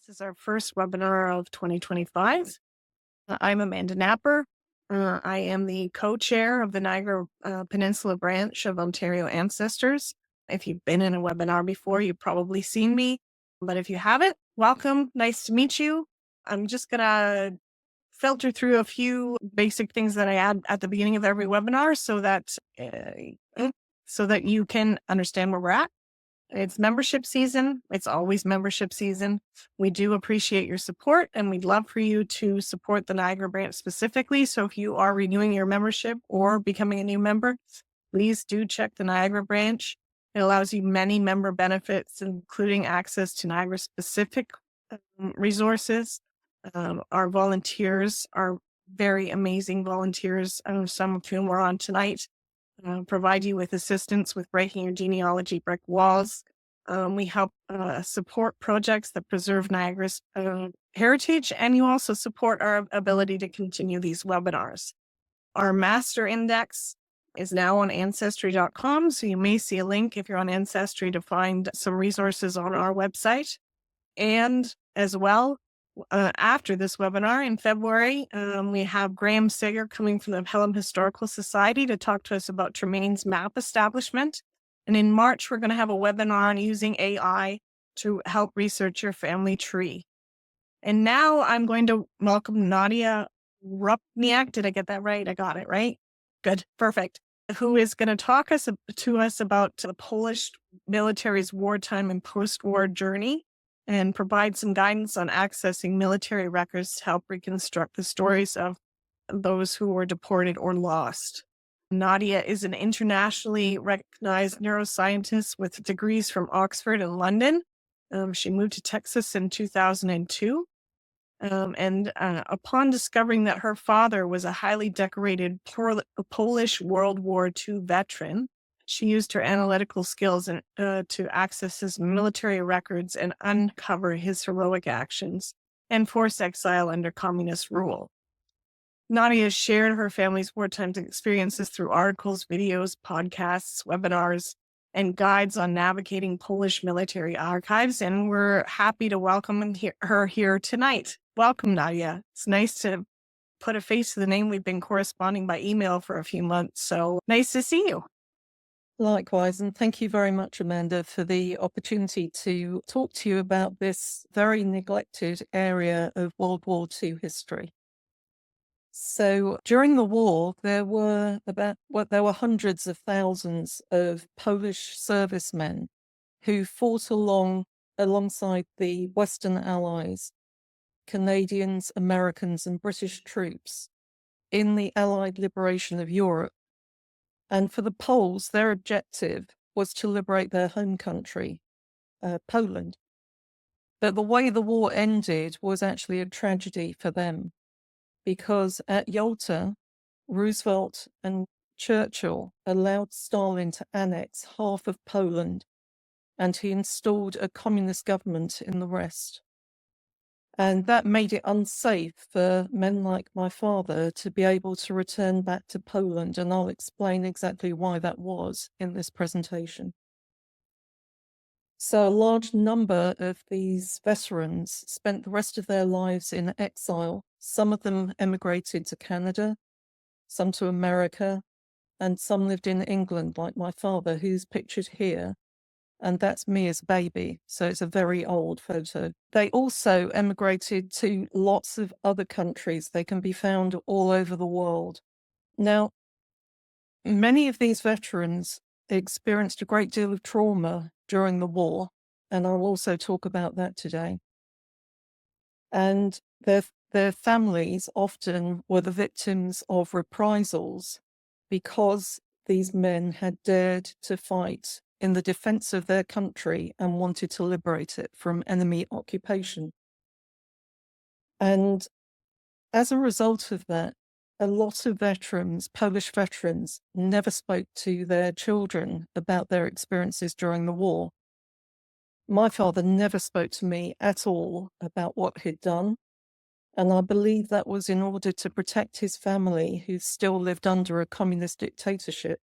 This is our first webinar of 2025. I'm Amanda Napper. I am the co-chair of the Niagara Peninsula branch of Ontario Ancestors. If you've been in a webinar before, you've probably seen me, but if you haven't, welcome. Nice to meet you. I'm just going to filter through a few basic things that I add at the beginning of every webinar so that you can understand where we're at. It's membership season. It's always membership season. We do appreciate your support, and we'd love for you to support the Niagara branch specifically. So if you are renewing your membership or becoming a new member, please do check the Niagara branch. It allows you many member benefits, including access to Niagara specific resources. Our volunteers are very amazing volunteers, some of whom are on tonight. Provide you with assistance with breaking your genealogy brick walls. We help support projects that preserve Niagara's heritage, and you also support our ability to continue these webinars. Our master index is now on ancestry.com, so you may see a link if you're on Ancestry to find some resources on our website. And as well, after this webinar in February, we have Graham Sager coming from the Pelham Historical Society to talk to us about Tremaine's map establishment. And in March, we're going to have a webinar on using AI to help research your family tree. And now I'm going to welcome Nadia Rupniak. Did I get that right? I got it right. Good. Perfect. Who is going to talk to us about the Polish military's wartime and post-war journey, and provide some guidance on accessing military records to help reconstruct the stories of those who were deported or lost. Nadia is an internationally recognized neuroscientist with degrees from Oxford and London. She moved to Texas in 2002. Upon discovering that her father was a highly decorated Polish World War II veteran, she used her analytical skills to access his military records and uncover his heroic actions and force exile under communist rule. Nadia shared her family's wartime experiences through articles, videos, podcasts, webinars, and guides on navigating Polish military archives, and we're happy to welcome her here tonight. Welcome, Nadia. It's nice to put a face to the name. We've been corresponding by email for a few months, so nice to see you. Likewise, and thank you very much, Amanda, for the opportunity to talk to you about this very neglected area of World War II history. So during the war, there were hundreds of thousands of Polish servicemen who fought alongside the Western Allies, Canadians, Americans, and British troops in the Allied liberation of Europe. And for the Poles, their objective was to liberate their home country, Poland. But the way the war ended was actually a tragedy for them, because at Yalta, Roosevelt and Churchill allowed Stalin to annex half of Poland, and he installed a communist government in the rest. And that made it unsafe for men like my father to be able to return back to Poland, and I'll explain exactly why that was in this presentation. So a large number of these veterans spent the rest of their lives in exile. Some of them emigrated to Canada, some to America, and some lived in England, like my father, who's pictured here. And that's me as a baby, so it's a very old photo. They also emigrated to lots of other countries. They can be found all over the world. Now, many of these veterans experienced a great deal of trauma during the war, and I'll also talk about that today. And their families often were the victims of reprisals because these men had dared to fight in the defense of their country and wanted to liberate it from enemy occupation. And as a result of that, a lot of veterans, Polish veterans, never spoke to their children about their experiences during the war. My father never spoke to me at all about what he'd done, and I believe that was in order to protect his family, who still lived under a communist dictatorship,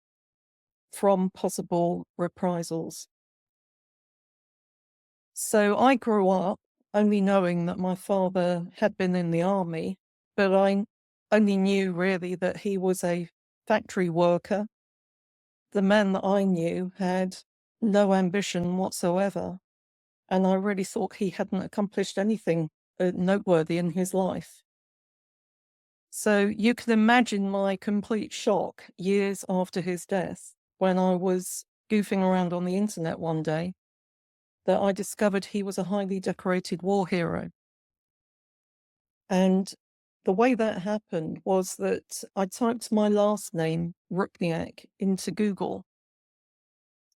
from possible reprisals. So I grew up only knowing that my father had been in the army, but I only knew really that he was a factory worker. The man that I knew had no ambition whatsoever, and I really thought he hadn't accomplished anything noteworthy in his life. So you can imagine my complete shock years after his death when I was goofing around on the internet one day that I discovered he was a highly decorated war hero. And the way that happened was that I typed my last name, Rupniak, into Google,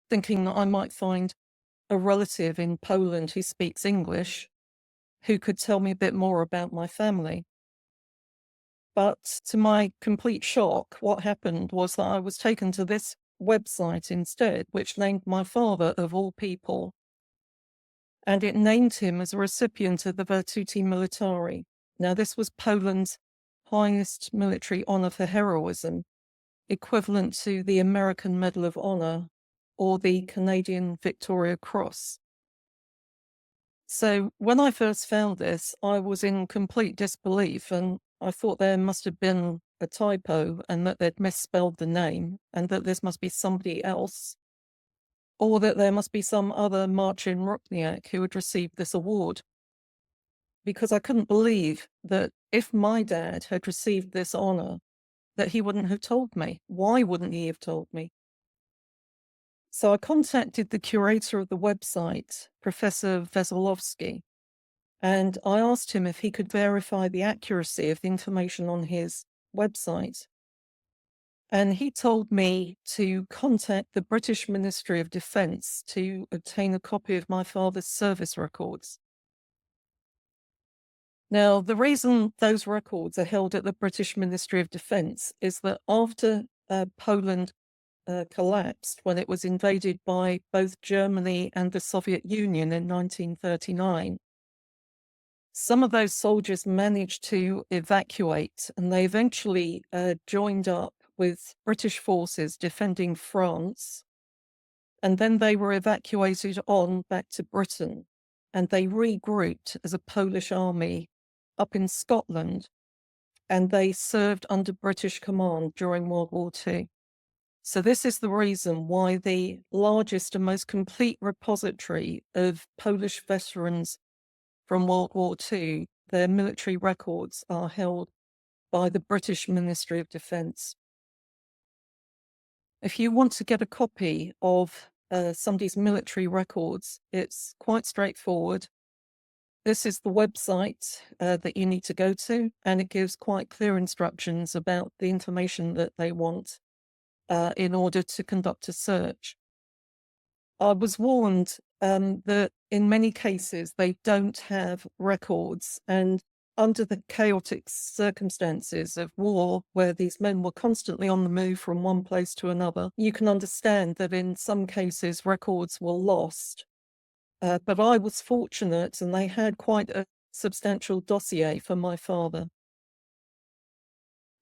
thinking that I might find a relative in Poland who speaks English who could tell me a bit more about my family. But to my complete shock, what happened was that I was taken to this website instead, which named my father of all people. And it named him as a recipient of the Virtuti Militari. Now, this was Poland's highest military honor for heroism, equivalent to the American Medal of Honor or the Canadian Victoria Cross. So when I first found this, I was in complete disbelief, and I thought there must have been a typo and that they'd misspelled the name and that this must be somebody else, or that there must be some other Marcin Rupniak who had received this award. Because I couldn't believe that if my dad had received this honor, that he wouldn't have told me. Why wouldn't he have told me? So I contacted the curator of the website, Professor Veselovsky, and I asked him if he could verify the accuracy of the information on his website. And he told me to contact the British Ministry of Defence to obtain a copy of my father's service records. Now, the reason those records are held at the British Ministry of Defence is that after Poland collapsed, when it was invaded by both Germany and the Soviet Union in 1939, some of those soldiers managed to evacuate, and they eventually joined up with British forces defending France. And then they were evacuated on back to Britain, and they regrouped as a Polish army up in Scotland, and they served under British command during World War II. So this is the reason why the largest and most complete repository of Polish veterans from World War II, their military records are held by the British Ministry of Defence. If you want to get a copy of somebody's military records, it's quite straightforward. This is the website that you need to go to, and it gives quite clear instructions about the information that they want in order to conduct a search. I was warned that in many cases they don't have records, and under the chaotic circumstances of war, where these men were constantly on the move from one place to another, you can understand that in some cases records were lost. But I was fortunate, and they had quite a substantial dossier for my father.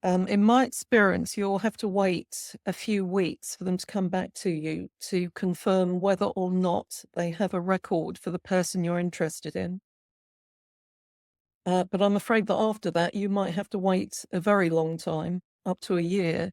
In my experience, you'll have to wait a few weeks for them to come back to you to confirm whether or not they have a record for the person you're interested in. But I'm afraid that after that, you might have to wait a very long time, up to a year,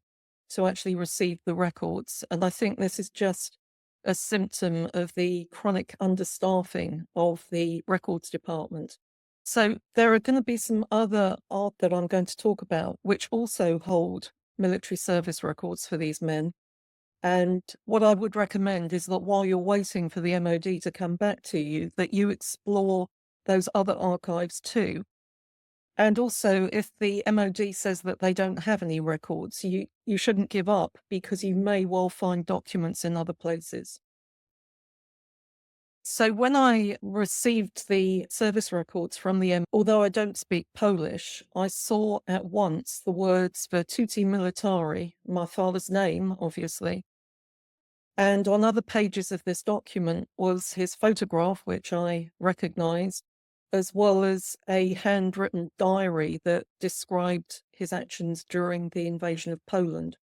to actually receive the records. And I think this is just a symptom of the chronic understaffing of the records department. So there are going to be some other art that I'm going to talk about, which also hold military service records for these men. And what I would recommend is that while you're waiting for the MOD to come back to you, that you explore those other archives too. And also, if the MOD says that they don't have any records, you shouldn't give up, because you may well find documents in other places. So when I received the service records from the although I don't speak Polish, I saw at once the words Virtuti Militari, my father's name, obviously. And on other pages of this document was his photograph, which I recognized, as well as a handwritten diary that described his actions during the invasion of Poland.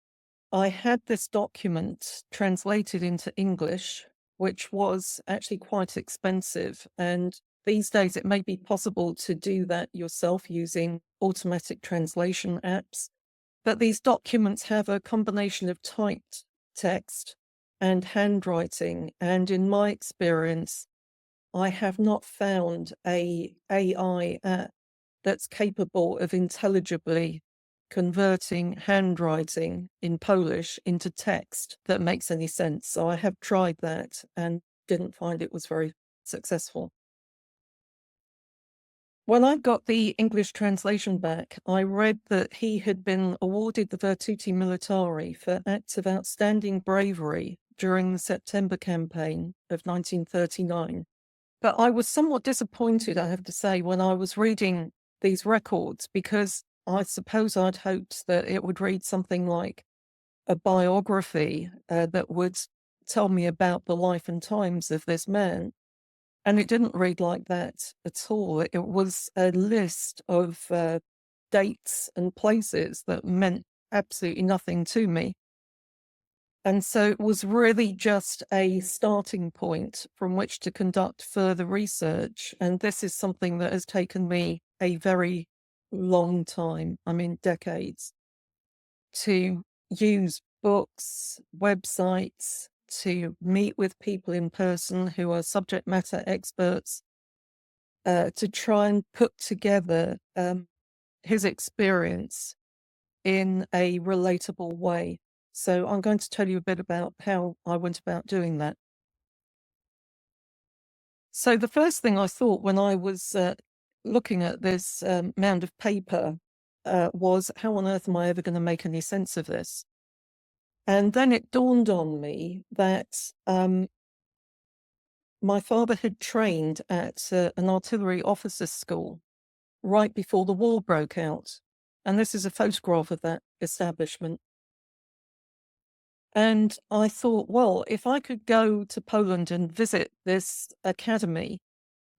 I had this document translated into English, which was actually quite expensive, and these days it may be possible to do that yourself using automatic translation apps, but these documents have a combination of typed text and handwriting. And in my experience, I have not found a AI app that's capable of intelligibly converting handwriting in Polish into text that makes any sense. So I have tried that and didn't find it was very successful. When I got the English translation back, I read that he had been awarded the Virtuti Militari for acts of outstanding bravery during the September campaign of 1939. But I was somewhat disappointed, I have to say, when I was reading these records, because I suppose I'd hoped that it would read something like a biography that would tell me about the life and times of this man. And it didn't read like that at all. It was a list of dates and places that meant absolutely nothing to me. And so it was really just a starting point from which to conduct further research. And this is something that has taken me a very long time, I mean, decades, to use books, websites, to meet with people in person who are subject matter experts, to try and put together his experience in a relatable way. So I'm going to tell you a bit about how I went about doing that. So the first thing I thought when I was looking at this mound of paper was, how on earth am I ever going to make any sense of this? And then it dawned on me that my father had trained at an artillery officers' school right before the war broke out. And this is a photograph of that establishment. And I thought, well, if I could go to Poland and visit this academy,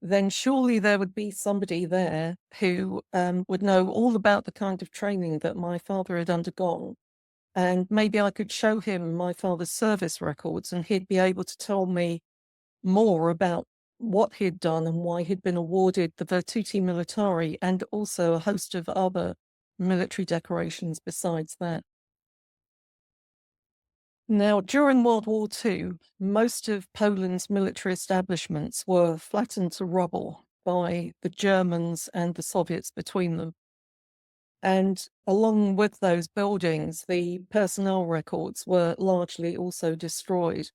then surely there would be somebody there who would know all about the kind of training that my father had undergone. And maybe I could show him my father's service records and he'd be able to tell me more about what he'd done and why he'd been awarded the Virtuti Militari and also a host of other military decorations besides that. Now, during World War II, most of Poland's military establishments were flattened to rubble by the Germans and the Soviets between them. And along with those buildings, the personnel records were largely also destroyed.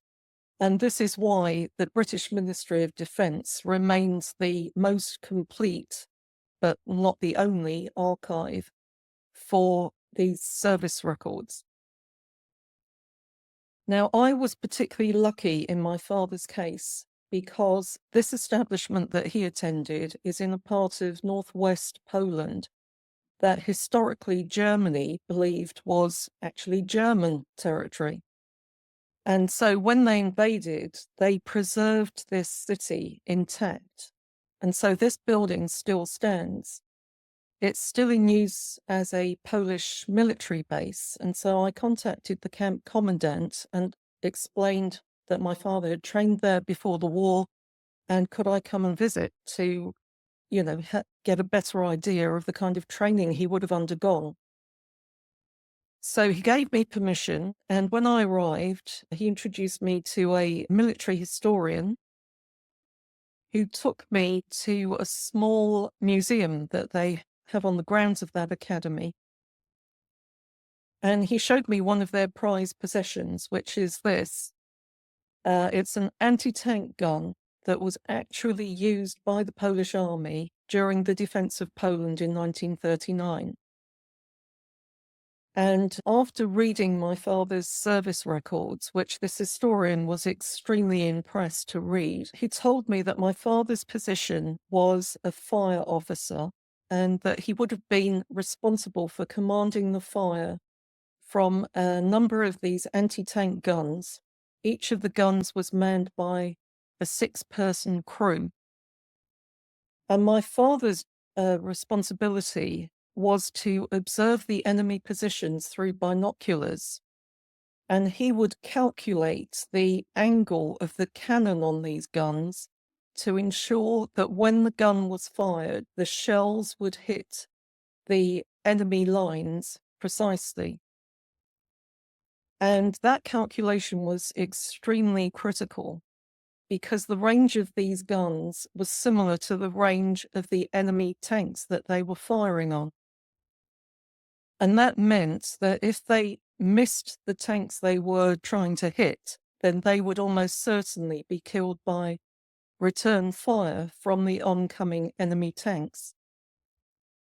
And this is why the British Ministry of Defence remains the most complete, but not the only, archive for these service records. Now, I was particularly lucky in my father's case because this establishment that he attended is in a part of northwest Poland that historically Germany believed was actually German territory. And so when they invaded, they preserved this city intact. And so this building still stands. It's still in use as a Polish military base. And so I contacted the camp commandant and explained that my father had trained there before the war and could I come and visit to, get a better idea of the kind of training he would have undergone. So he gave me permission, and when I arrived, he introduced me to a military historian who took me to a small museum that they have on the grounds of that academy. And he showed me one of their prized possessions, which is this. It's an anti-tank gun that was actually used by the Polish army during the defense of Poland in 1939. And after reading my father's service records, which this historian was extremely impressed to read, he told me that my father's position was a fire officer and that he would have been responsible for commanding the fire from a number of these anti-tank guns. Each of the guns was manned by a 6-person crew. And my father's responsibility was to observe the enemy positions through binoculars, and he would calculate the angle of the cannon on these guns to ensure that when the gun was fired, the shells would hit the enemy lines precisely. And that calculation was extremely critical because the range of these guns was similar to the range of the enemy tanks that they were firing on. And that meant that if they missed the tanks they were trying to hit, then they would almost certainly be killed by return fire from the oncoming enemy tanks.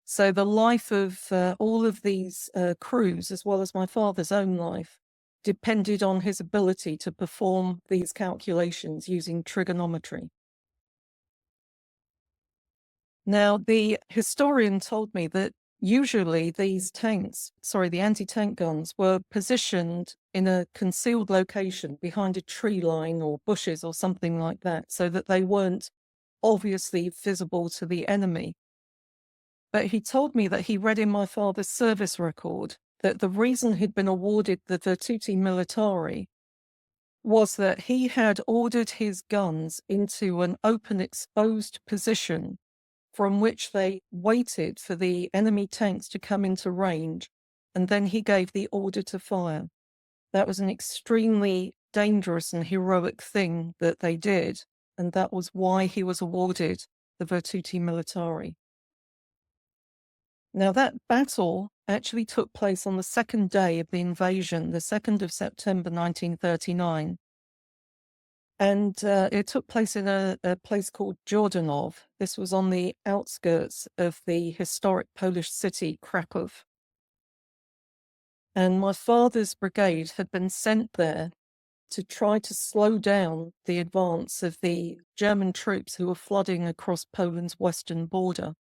So the life of all of these crews, as well as my father's own life, depended on his ability to perform these calculations using trigonometry. Now, the historian told me that usually these the anti-tank guns, were positioned in a concealed location behind a tree line or bushes or something like that, so that they weren't obviously visible to the enemy. But he told me that he read in my father's service record that the reason he'd been awarded the Virtuti Militari was that he had ordered his guns into an open, exposed position from which they waited for the enemy tanks to come into range, and then he gave the order to fire. That was an extremely dangerous and heroic thing that they did, and that was why he was awarded the Virtuti Militari. Now, that battle actually took place on the second day of the invasion, the 2nd of September 1939. And it took place in a place called Jordanov. This was on the outskirts of the historic Polish city, Krakow. And my father's brigade had been sent there to try to slow down the advance of the German troops who were flooding across Poland's western border.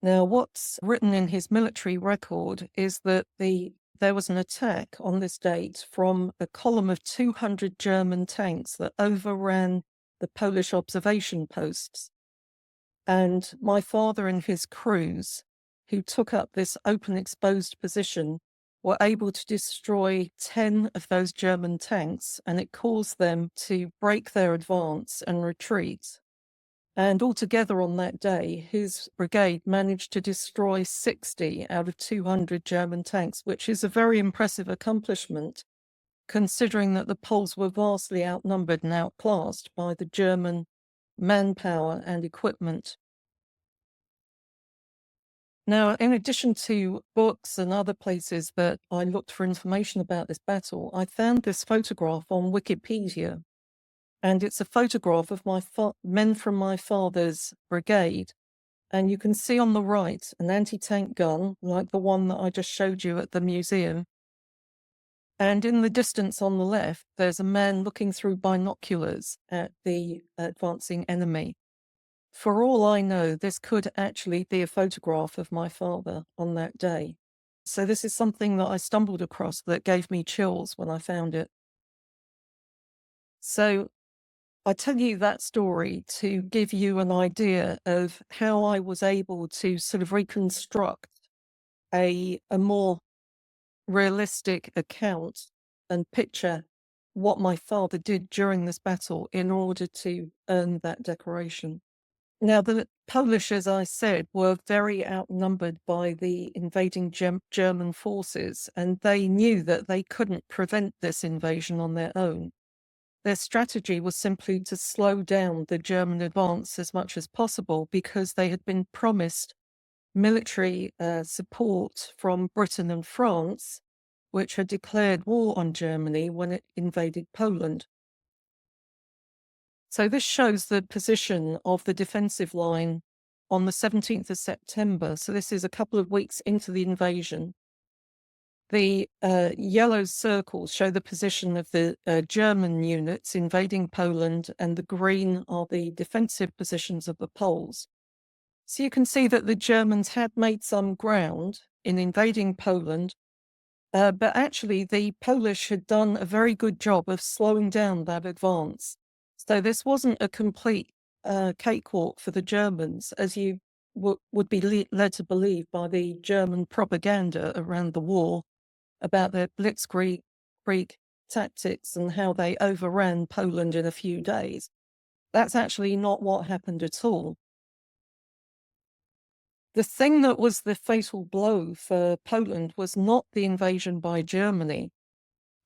Now, what's written in his military record is that there was an attack on this date from a column of 200 German tanks that overran the Polish observation posts. And my father and his crews, who took up this open exposed position, were able to destroy 10 of those German tanks, and it caused them to break their advance and retreat. And altogether on that day, his brigade managed to destroy 60 out of 200 German tanks, which is a very impressive accomplishment, considering that the Poles were vastly outnumbered and outclassed by the German manpower and equipment. Now, in addition to books and other places that I looked for information about this battle, I found this photograph on Wikipedia. And it's a photograph of men from my father's brigade. And you can see on the right an anti-tank gun, like the one that I just showed you at the museum. And in the distance on the left, there's a man looking through binoculars at the advancing enemy. For all I know, this could actually be a photograph of my father on that day. So this is something that I stumbled across that gave me chills when I found it. So I tell you that story to give you an idea of how I was able to sort of reconstruct a more realistic account and picture what my father did during this battle in order to earn that decoration. Now, the Polish, as I said, were very outnumbered by the invading German forces, and they knew that they couldn't prevent this invasion on their own. Their strategy was simply to slow down the German advance as much as possible because they had been promised military support from Britain and France, which had declared war on Germany when it invaded Poland. So this shows the position of the defensive line on the 17th of September. So this is a couple of weeks into the invasion. The yellow circles show the position of the German units invading Poland, and the green are the defensive positions of the Poles. So you can see that the Germans had made some ground in invading Poland, but actually the Polish had done a very good job of slowing down that advance. So this wasn't a complete cakewalk for the Germans, as you would be led to believe by the German propaganda around the war about their blitzkrieg tactics and how they overran Poland in a few days. That's actually not what happened at all. The thing that was the fatal blow for Poland was not the invasion by Germany,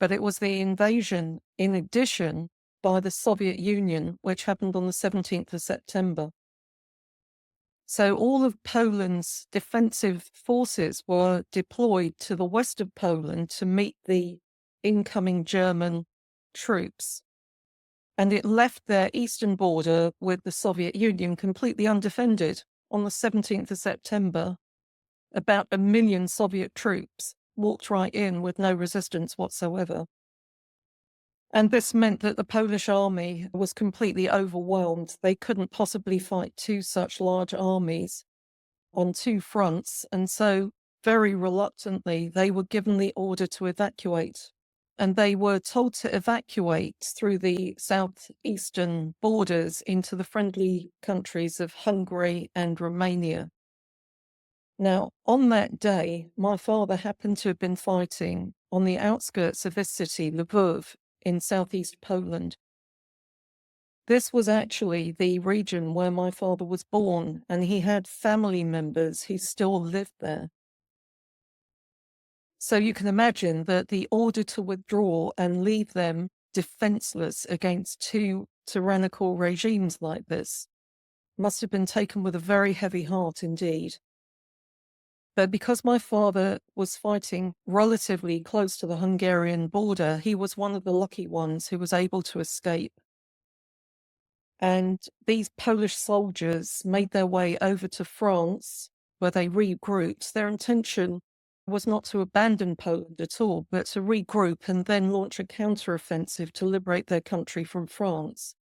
but it was the invasion, in addition, by the Soviet Union, which happened on the 17th of September. So all of Poland's defensive forces were deployed to the west of Poland to meet the incoming German troops. And it left their eastern border with the Soviet Union completely undefended. On the 17th of September, about 1 million Soviet troops walked right in with no resistance whatsoever. And this meant that the Polish army was completely overwhelmed. They couldn't possibly fight two such large armies on two fronts. And so, very reluctantly, they were given the order to evacuate. And they were told to evacuate through the southeastern borders into the friendly countries of Hungary and Romania. Now, on that day, my father happened to have been fighting on the outskirts of this city, Lwów, in southeast Poland. This was actually the region where my father was born, and he had family members who still lived there. So you can imagine that the order to withdraw and leave them defenseless against two tyrannical regimes like this must have been taken with a very heavy heart indeed. But because my father was fighting relatively close to the Hungarian border, he was one of the lucky ones who was able to escape. And these Polish soldiers made their way over to France, where they regrouped. Their intention was not to abandon Poland at all, but to regroup and then launch a counteroffensive to liberate their country from France.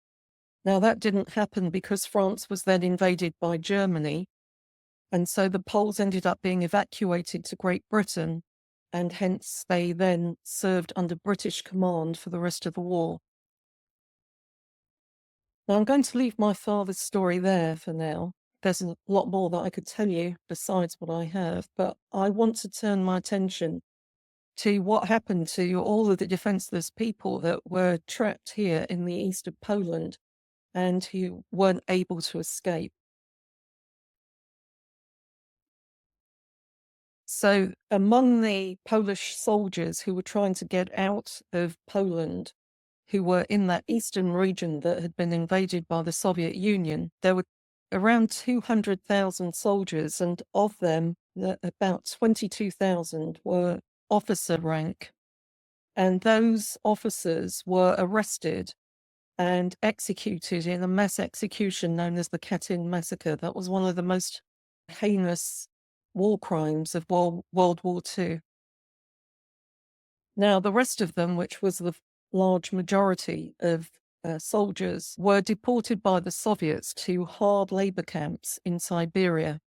Now, that didn't happen because France was then invaded by Germany. And so the Poles ended up being evacuated to Great Britain, and hence they then served under British command for the rest of the war. Now, I'm going to leave my father's story there for now. There's a lot more that I could tell you besides what I have, but I want to turn my attention to what happened to all of the defenseless people that were trapped here in the east of Poland and who weren't able to escape. So among the Polish soldiers who were trying to get out of Poland, who were in that eastern region that had been invaded by the Soviet Union, there were around 200,000 soldiers, and of them, about 22,000 were officer rank. And those officers were arrested and executed in a mass execution known as the Katyn massacre. That was one of the most heinous war crimes of World War II. Now, the rest of them, which was the large majority of soldiers, were deported by the Soviets to hard labor camps in Siberia.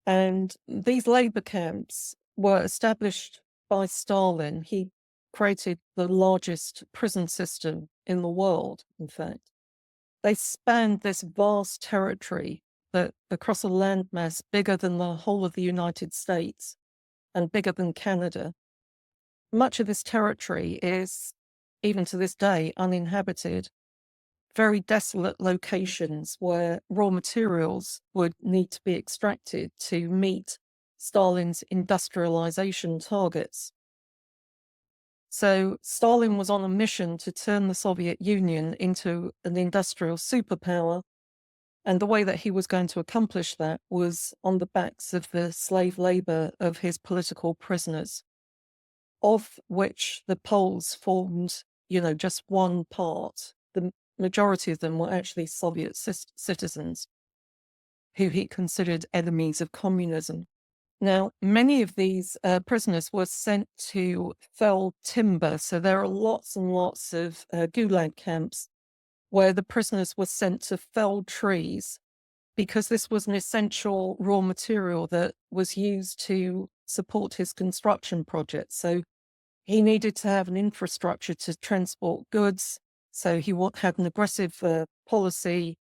And these labor camps were established by Stalin. He created the largest prison system in the world, in fact. They spanned this vast territory that across a landmass bigger than the whole of the United States and bigger than Canada. Much of this territory is, even to this day, uninhabited. Very desolate locations where raw materials would need to be extracted to meet Stalin's industrialization targets. So Stalin was on a mission to turn the Soviet Union into an industrial superpower. And the way that he was going to accomplish that was on the backs of the slave labor of his political prisoners, of which the Poles formed, just one part. The majority of them were actually Soviet citizens who he considered enemies of communism. Now, many of these prisoners were sent to fell timber. So there are lots and lots of gulag camps where the prisoners were sent to fell trees because this was an essential raw material that was used to support his construction project. So he needed to have an infrastructure to transport goods. So he had an aggressive policy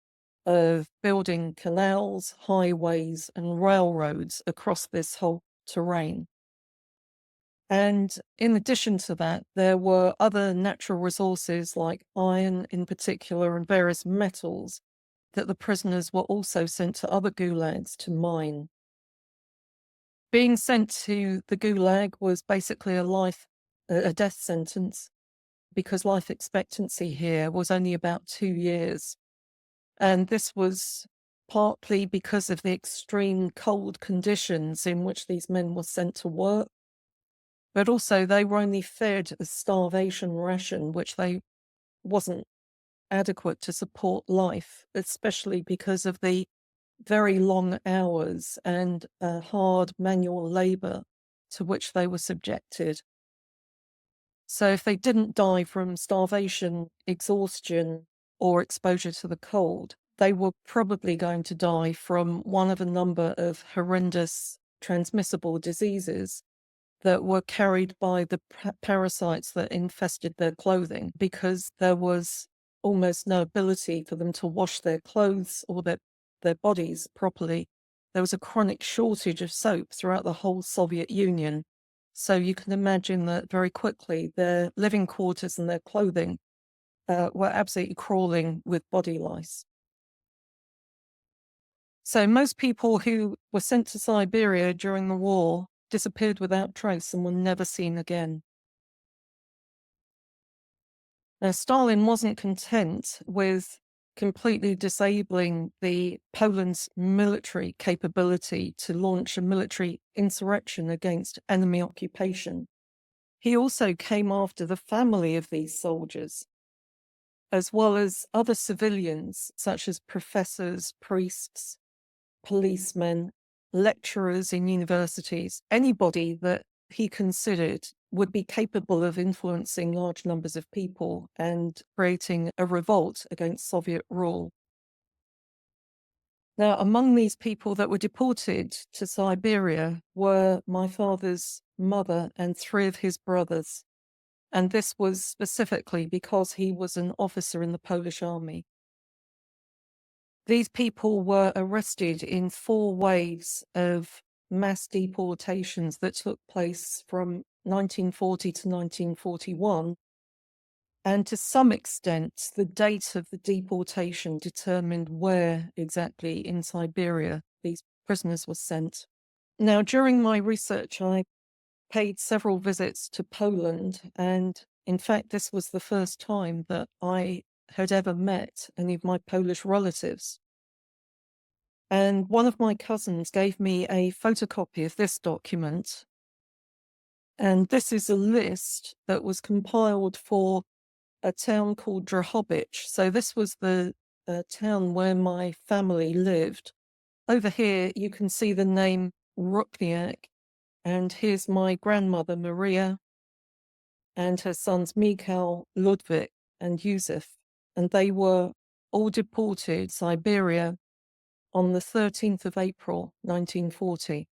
of building canals, highways, and railroads across this whole terrain. And in addition to that, there were other natural resources like iron in particular and various metals that the prisoners were also sent to other gulags to mine. Being sent to the gulag was basically a death sentence, because life expectancy here was only about 2 years. And this was partly because of the extreme cold conditions in which these men were sent to work, but also they were only fed a starvation ration, which they wasn't adequate to support life, especially because of the very long hours and hard manual labor to which they were subjected. So if they didn't die from starvation, exhaustion, or exposure to the cold, they were probably going to die from one of a number of horrendous transmissible diseases that were carried by the parasites that infested their clothing, because there was almost no ability for them to wash their clothes or their bodies properly. There was a chronic shortage of soap throughout the whole Soviet Union. So you can imagine that very quickly their living quarters and their clothing were absolutely crawling with body lice. So most people who were sent to Siberia during the war disappeared without trace and were never seen again. Now, Stalin wasn't content with completely disabling Poland's military capability to launch a military insurrection against enemy occupation. He also came after the family of these soldiers, as well as other civilians such as professors, priests, policemen, lecturers in universities, anybody that he considered would be capable of influencing large numbers of people and creating a revolt against Soviet rule. Now, among these people that were deported to Siberia were my father's mother and 3 of his brothers. And this was specifically because he was an officer in the Polish army. These people were arrested in 4 waves of mass deportations that took place from 1940 to 1941. And to some extent, the date of the deportation determined where exactly in Siberia these prisoners were sent. Now, during my research, I paid several visits to Poland, and in fact, this was the first time that I had ever met any of my Polish relatives. And one of my cousins gave me a photocopy of this document. And this is a list that was compiled for a town called Drohobych. So this was the town where my family lived. Over here, you can see the name Rukniak. And here's my grandmother, Maria, and her sons, Mikhail, Ludwig, and Yusuf. And they were all deported Siberia on the 13th of April, 1940.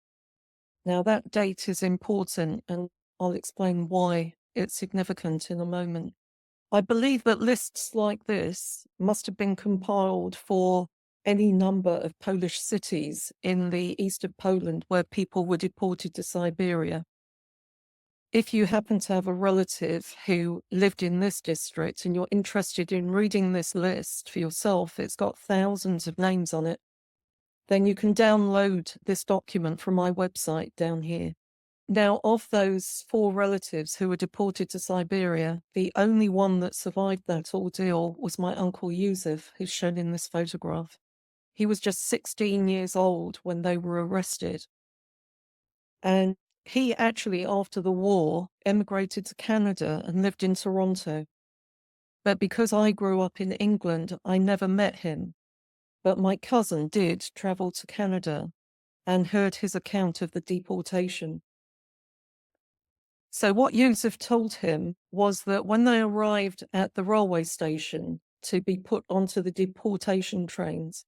Now, that date is important, and I'll explain why it's significant in a moment. I believe that lists like this must have been compiled for any number of Polish cities in the east of Poland where people were deported to Siberia. If you happen to have a relative who lived in this district and you're interested in reading this list for yourself, it's got thousands of names on it, then you can download this document from my website down here. Now, of those 4 relatives who were deported to Siberia, the only one that survived that ordeal was my uncle Yusuf, who's shown in this photograph. He was just 16 years old when they were arrested. And he actually, after the war, emigrated to Canada and lived in Toronto. But because I grew up in England, I never met him. But my cousin did travel to Canada and heard his account of the deportation. So what Yusuf told him was that when they arrived at the railway station to be put onto the deportation trains,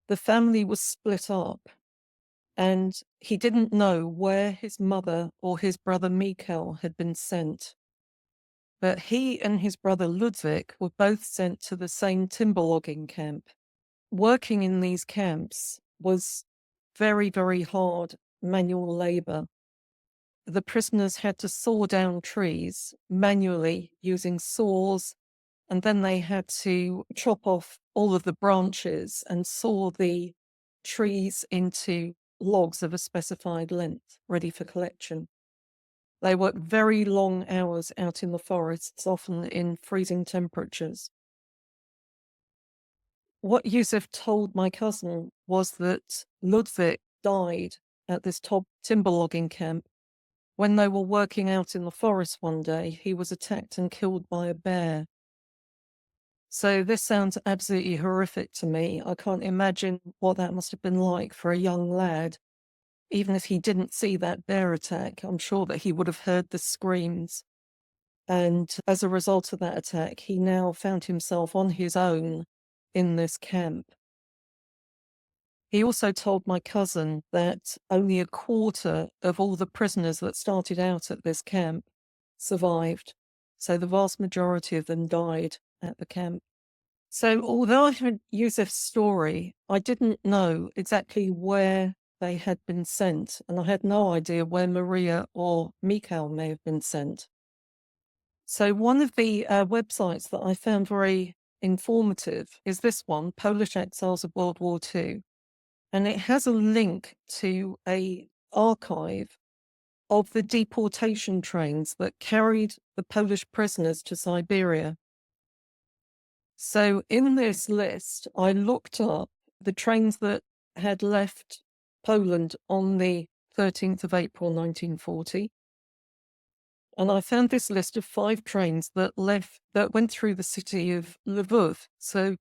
the family was split up, and he didn't know where his mother or his brother Mikhail had been sent. But he and his brother Ludwig were both sent to the same timber logging camp. Working in these camps was very, very hard manual labor. the prisoners had to saw down trees manually using saws, and then they had to chop off all of the branches and saw the trees into logs of a specified length, ready for collection. They worked very long hours out in the forests, often in freezing temperatures. What Yusuf told my cousin was that Ludwig died at this timber logging camp. When they were working out in the forest one day, he was attacked and killed by a bear. So this sounds absolutely horrific to me. I can't imagine what that must have been like for a young lad. Even if he didn't see that bear attack, I'm sure that he would have heard the screams. And as a result of that attack, he now found himself on his own in this camp. He also told my cousin that only a quarter of all the prisoners that started out at this camp survived. So the vast majority of them died at the camp. So although I had Yusuf's story, I didn't know exactly where they had been sent, and I had no idea where Maria or Mikhail may have been sent. So one of the websites that I found very informative is this one, Polish Exiles of World War II. And it has a link to an archive of the deportation trains that carried the Polish prisoners to Siberia. So in this list, I looked up the trains that had left Poland on the 13th of April 1940. And I found this list of 5 trains that went through the city of Lvov. So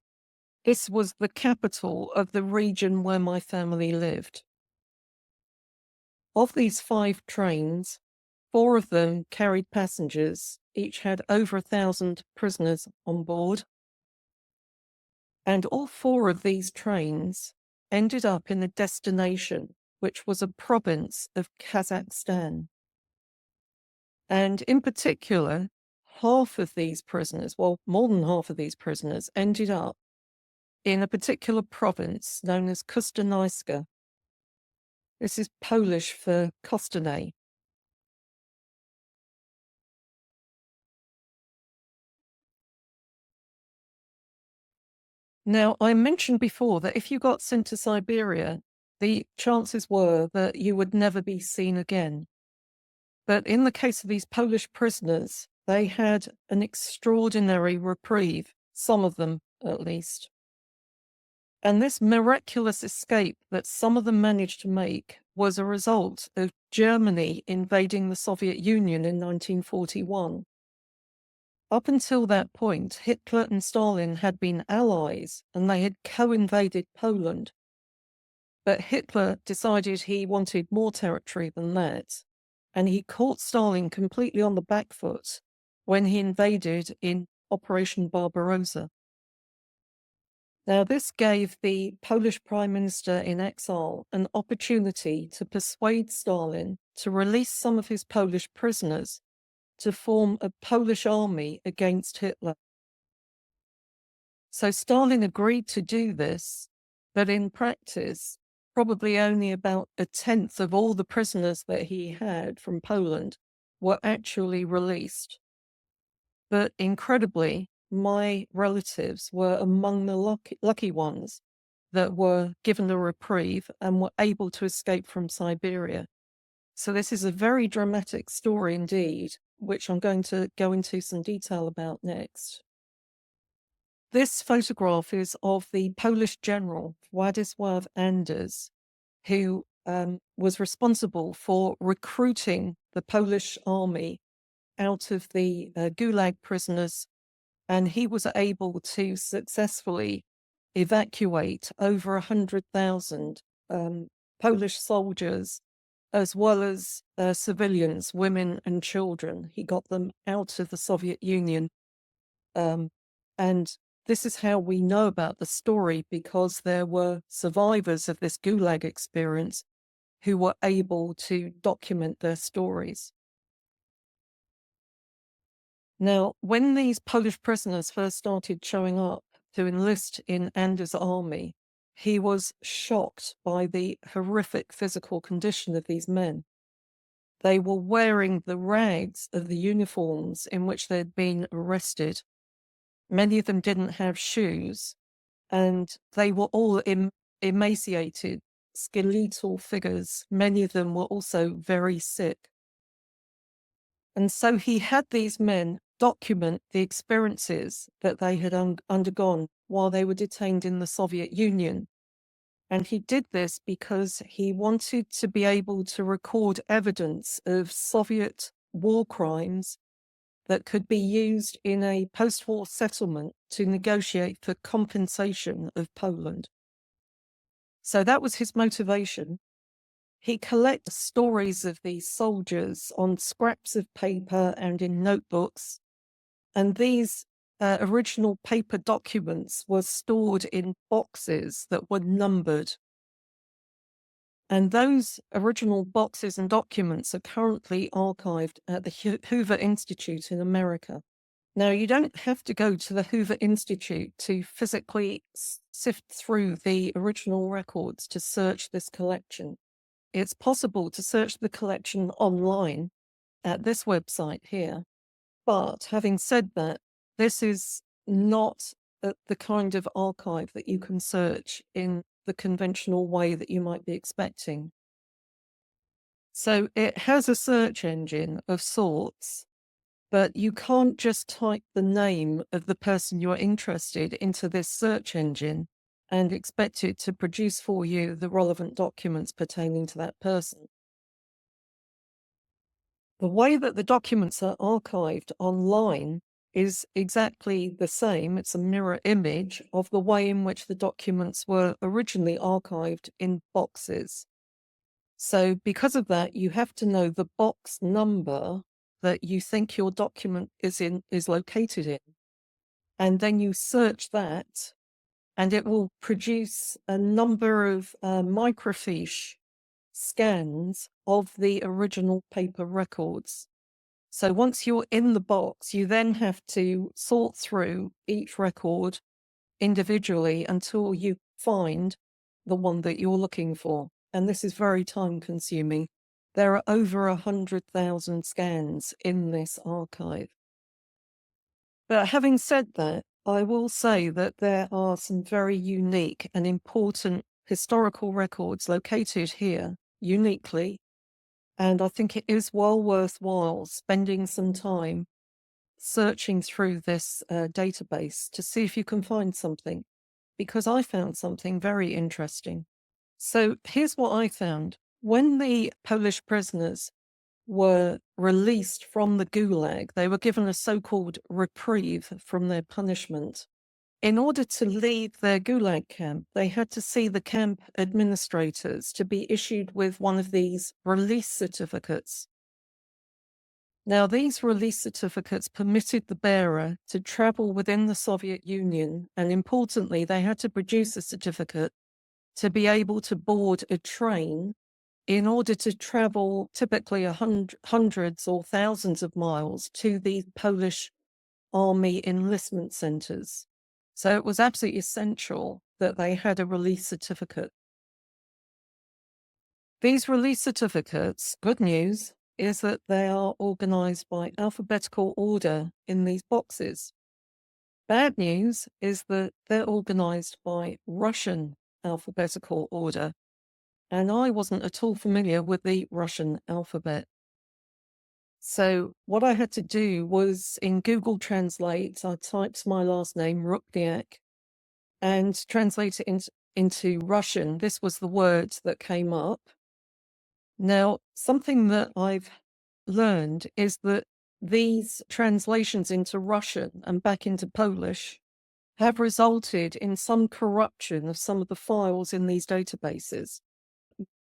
this was the capital of the region where my family lived. Of these 5 trains, 4 of them carried passengers. Each had over 1,000 prisoners on board. And all 4 of these trains ended up in the destination, which was a province of Kazakhstan. And in particular, half of these prisoners, well, more than half of these prisoners, ended up in a particular province known as Kostanayska. This is Polish for Kostanay. Now, I mentioned before that if you got sent to Siberia, the chances were that you would never be seen again. But in the case of these Polish prisoners, they had an extraordinary reprieve, some of them at least. And this miraculous escape that some of them managed to make was a result of Germany invading the Soviet Union in 1941. Up until that point, Hitler and Stalin had been allies and they had co-invaded Poland. But Hitler decided he wanted more territory than that, and he caught Stalin completely on the back foot when he invaded in Operation Barbarossa. Now, this gave the Polish Prime Minister in exile an opportunity to persuade Stalin to release some of his Polish prisoners to form a Polish army against Hitler. So Stalin agreed to do this, but in practice, probably only about 1/10 of all the prisoners that he had from Poland were actually released. But incredibly, my relatives were among the lucky ones that were given a reprieve and were able to escape from Siberia. So this is a very dramatic story indeed, which I'm going to go into some detail about next. This photograph is of the Polish general Władysław Anders, who was responsible for recruiting the Polish army out of the Gulag prisoners, and he was able to successfully evacuate over 100,000 Polish soldiers, as well as civilians, women and children. He got them out of the Soviet Union. And this is how we know about the story, because there were survivors of this Gulag experience who were able to document their stories. Now, when these Polish prisoners first started showing up to enlist in Anders' army, he was shocked by the horrific physical condition of these men. They were wearing the rags of the uniforms in which they'd been arrested. Many of them didn't have shoes, and they were all emaciated, skeletal figures. Many of them were also very sick. And so he had these men document the experiences that they had undergone while they were detained in the Soviet Union. And he did this because he wanted to be able to record evidence of Soviet war crimes that could be used in a post-war settlement to negotiate for compensation of Poland. So that was his motivation. He collected stories of these soldiers on scraps of paper and in notebooks, and these original paper documents were stored in boxes that were numbered. And those original boxes and documents are currently archived at the Hoover Institute in America. Now, you don't have to go to the Hoover Institute to physically sift through the original records to search this collection. It's possible to search the collection online at this website here. But having said that, this is not the kind of archive that you can search in the conventional way that you might be expecting. So it has a search engine of sorts, but you can't just type the name of the person you're interested into this search engine and expect it to produce for you the relevant documents pertaining to that person. The way that the documents are archived online is exactly the same. It's a mirror image of the way in which the documents were originally archived in boxes. So because of that, you have to know the box number that you think your document is located in. And then you search that, and it will produce a number of microfiche scans of the original paper records. So once you're in the box, you then have to sort through each record individually until you find the one that you're looking for. And this is very time consuming. There are over 100,000 scans in this archive. But having said that, I will say that there are some very unique and important historical records located here uniquely. And I think it is well worthwhile spending some time searching through this database to see if you can find something, because I found something very interesting. So here's what I found. When the Polish prisoners were released from the Gulag, they were given a so-called reprieve from their punishment. In order to leave their Gulag camp, they had to see the camp administrators to be issued with one of these release certificates. Now, these release certificates permitted the bearer to travel within the Soviet Union, and importantly, they had to produce a certificate to be able to board a train in order to travel typically hundreds or thousands of miles to the Polish army enlistment centers. So it was absolutely essential that they had a release certificate. These release certificates, good news, is that they are organized by alphabetical order in these boxes. Bad news is that they're organized by Russian alphabetical order, and I wasn't at all familiar with the Russian alphabet. So what I had to do was in Google Translate, I typed my last name, Rukniak, and translate it into Russian. This was the word that came up. Now, something that I've learned is that these translations into Russian and back into Polish have resulted in some corruption of some of the files in these databases.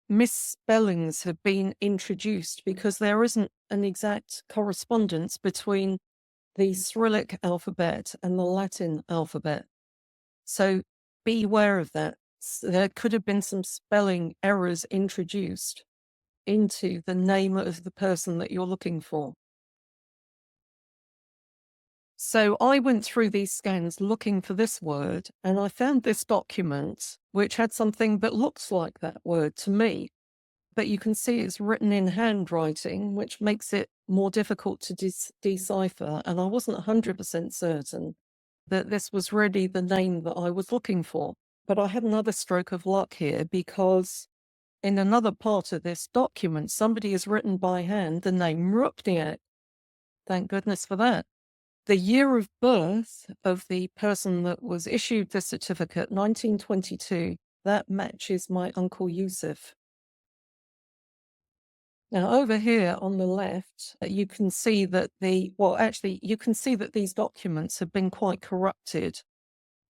Misspellings have been introduced because there isn't an exact correspondence between the Cyrillic alphabet and the Latin alphabet. So be aware of that. There could have been some spelling errors introduced into the name of the person that you're looking for. So I went through these scans looking for this word, and I found this document which had something that looks like that word to me. but you can see it's written in handwriting, which makes it more difficult to decipher. And I wasn't 100% certain that this was really the name that I was looking for. But I had another stroke of luck here, because in another part of this document, somebody has written by hand the name Rupniak. Thank goodness for that. The year of birth of the person that was issued the certificate, 1922, that matches my Uncle Yusuf. Now, over here on the left, you can see that you can see that these documents have been quite corrupted.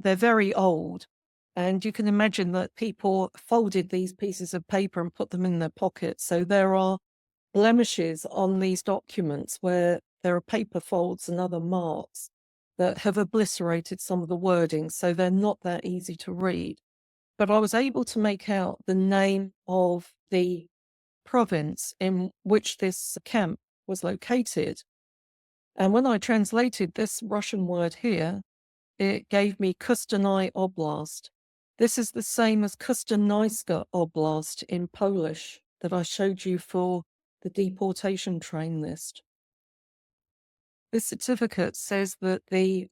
They're very old, and you can imagine that people folded these pieces of paper and put them in their pockets. So there are blemishes on these documents where there are paper folds and other marks that have obliterated some of the wording, so they're not that easy to read. But I was able to make out the name of the province in which this camp was located. And when I translated this Russian word here, it gave me Kostanay Oblast. This is the same as Kostanayska Oblast in Polish that I showed you for the deportation train list. This certificate says that the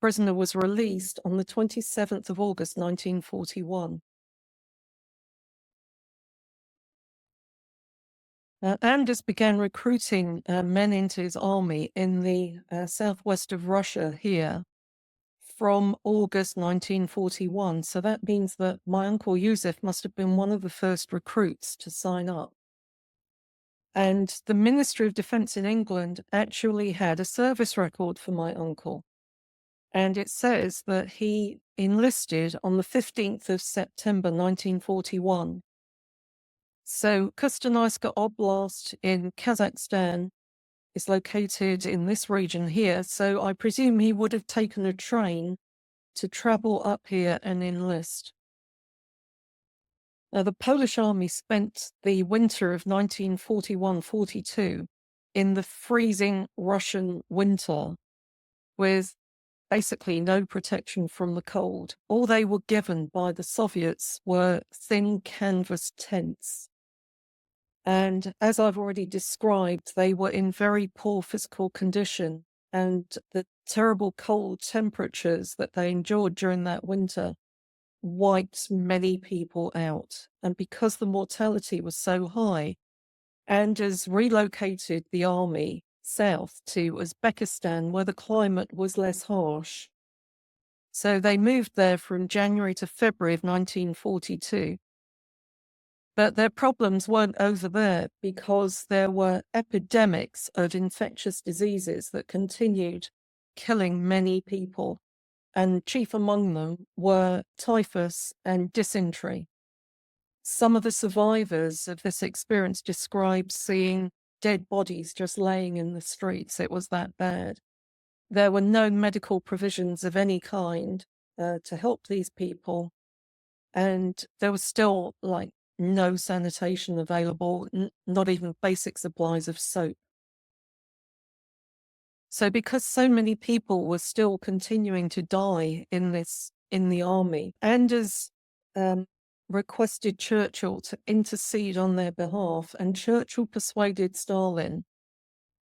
prisoner was released on the 27th of August, 1941. Anders began recruiting men into his army in the southwest of Russia here from August 1941. So that means that my Uncle Yusuf must have been one of the first recruits to sign up. And the Ministry of Defence in England actually had a service record for my uncle. And it says that he enlisted on the 15th of September 1941. So Kostanayska Oblast in Kazakhstan is located in this region here. So I presume he would have taken a train to travel up here and enlist. Now, the Polish army spent the winter of 1941-42 in the freezing Russian winter with basically no protection from the cold. All they were given by the Soviets were thin canvas tents. And as I've already described, they were in very poor physical condition, and the terrible cold temperatures that they endured during that winter wiped many people out. And because the mortality was so high, Anders relocated the army south to Uzbekistan, where the climate was less harsh. So they moved there from January to February of 1942. But their problems weren't over there, because there were epidemics of infectious diseases that continued killing many people. And chief among them were typhus and dysentery. Some of the survivors of this experience described seeing dead bodies just laying in the streets. It was that bad. There were no medical provisions of any kind to help these people. And there was still no sanitation available, not even basic supplies of soap. So because so many people were still continuing to die in the army, Anders requested Churchill to intercede on their behalf, and Churchill persuaded Stalin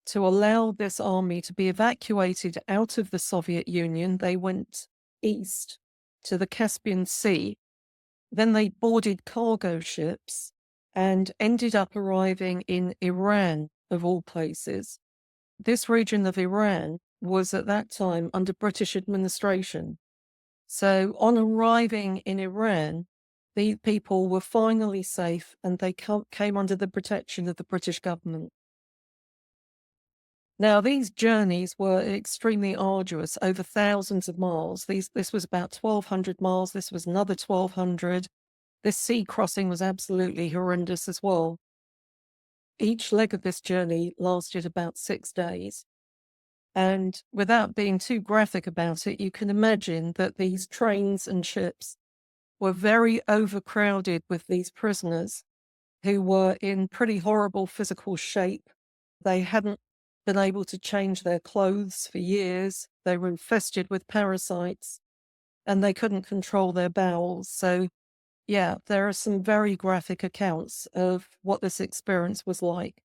to allow this army to be evacuated out of the Soviet Union. They went east to the Caspian Sea. Then they boarded cargo ships and ended up arriving in Iran, of all places. This region of Iran was at that time under British administration. So on arriving in Iran, the people were finally safe, and they came under the protection of the British government. Now, these journeys were extremely arduous, over thousands of miles. This was about 1,200 miles. This was another 1,200. This sea crossing was absolutely horrendous as well. Each leg of this journey lasted about 6 days. And without being too graphic about it, you can imagine that these trains and ships were very overcrowded with these prisoners who were in pretty horrible physical shape. They hadn't been able to change their clothes for years. They were infested with parasites, and they couldn't control their bowels. So Yeah, there are some very graphic accounts of what this experience was like.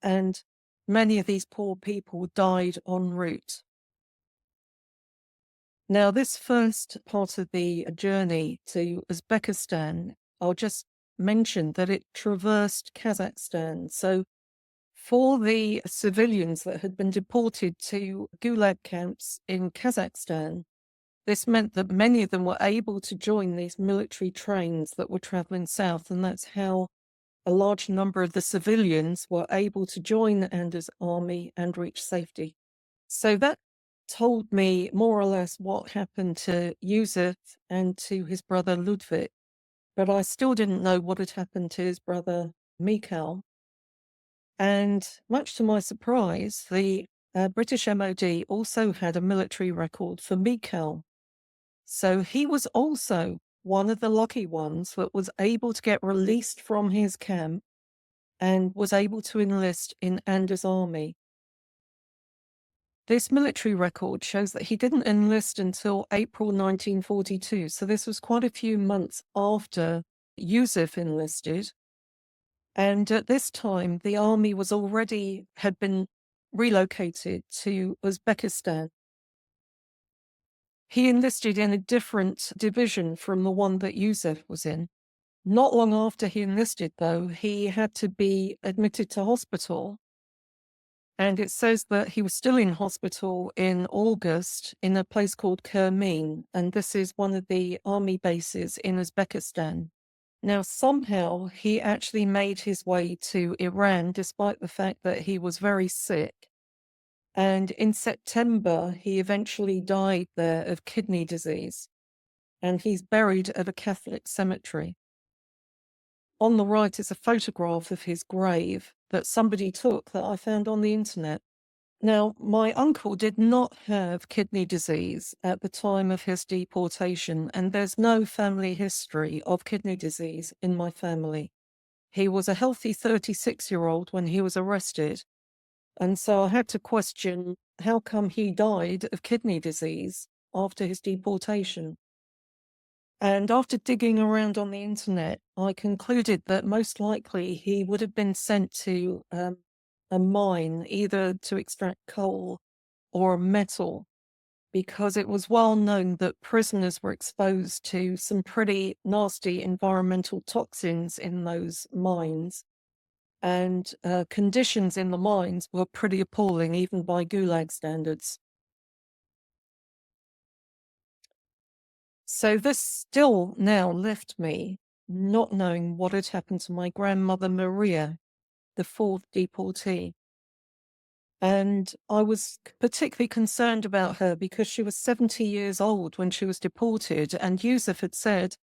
And many of these poor people died en route. Now, this first part of the journey to Uzbekistan, I'll just mention that it traversed Kazakhstan. So, for the civilians that had been deported to gulag camps in Kazakhstan, this meant that many of them were able to join these military trains that were traveling south, and that's how a large number of the civilians were able to join Anders' army and reach safety. So that told me more or less what happened to Yusuf and to his brother Ludwig, but I still didn't know what had happened to his brother Mikhail. And much to my surprise, the British MOD also had a military record for Mikhail. So he was also one of the lucky ones that was able to get released from his camp and was able to enlist in Anders' army. This military record shows that he didn't enlist until April 1942, so this was quite a few months after Yusuf enlisted. And at this time, the army had been relocated to Uzbekistan. He enlisted in a different division from the one that Yusuf was in. Not long after he enlisted, though, he had to be admitted to hospital. And it says that he was still in hospital in August in a place called Kermen, and this is one of the army bases in Uzbekistan. Now, somehow he actually made his way to Iran, despite the fact that he was very sick. And in September, he eventually died there of kidney disease, and he's buried at a Catholic cemetery. On the right is a photograph of his grave that somebody took that I found on the internet. Now, my uncle did not have kidney disease at the time of his deportation, and there's no family history of kidney disease in my family. He was a healthy 36-year-old when he was arrested, and so I had to question how come he died of kidney disease after his deportation. And after digging around on the internet, I concluded that most likely he would have been sent to a mine, either to extract coal or metal, because it was well known that prisoners were exposed to some pretty nasty environmental toxins in those mines. And conditions in the mines were pretty appalling, even by gulag standards. So this still now left me not knowing what had happened to my grandmother Maria, the fourth deportee. And I was particularly concerned about her because she was 70 years old when she was deported, and Yusuf had said